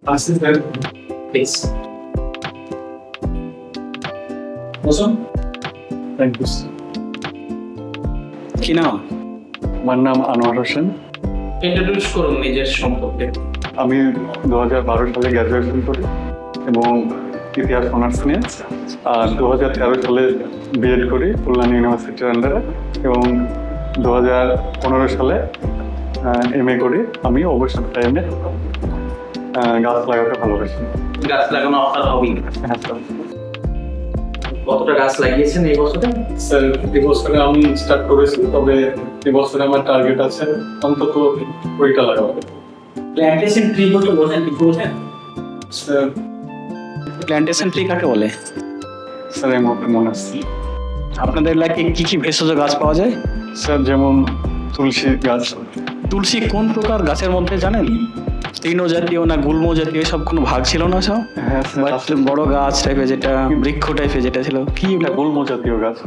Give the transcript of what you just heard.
Asif sir please বসুন। Thank you. কি নাম? আমার নাম আনোয়ার হোসেন। ইন্ট্রোডিউস করুন নিজের সম্পর্কে। আমি 2012 সালে গ্র্যাজুয়েশন করি এবং ইতিহাস অনার্স নিয়ে, আর 2013 সালে বিএড করি কল্যাণী ইউনিভার্সিটির আন্ডারে, এবং 2015 সালে এমএ করি। আমি অবসর টাইমে গাছ লাগাতে ভালোবাসি। গাছ লাগানো আপনার হবি? হ্যাঁ স্যার। কতটা গাছ লাগিয়েছেন এই বছরে? স্যার এবছরে আমি স্টার্ট করেছি, তবে এবছরে আমার টার্গেট আছে অন্তত 20টা লাগাবো। প্ল্যান্টেশন ট্রি বলতে বোঝেন কি বোঝেন? স্যার প্ল্যান্টেশন ট্রি কাকে বলে? স্যার এই মুহূর্তে মনে আসছে। আপনাদের এলাকায় কি কি ভেষজ গাছ পাওয়া যায়? স্যার যেমন তুলসী গাছ। তুলসী কোন প্রকার গাছের মধ্যে জানেন? তৃণজাতীয় না গুল্ম জাতীয়, সব কোনো ভাগ ছিল না সব? হ্যাঁ স্যার, বড় গাছ টাইপের, যেটা বৃক্ষ টাইপের যেটা ছিল, কি এটা গুল্ম জাতীয় গাছ।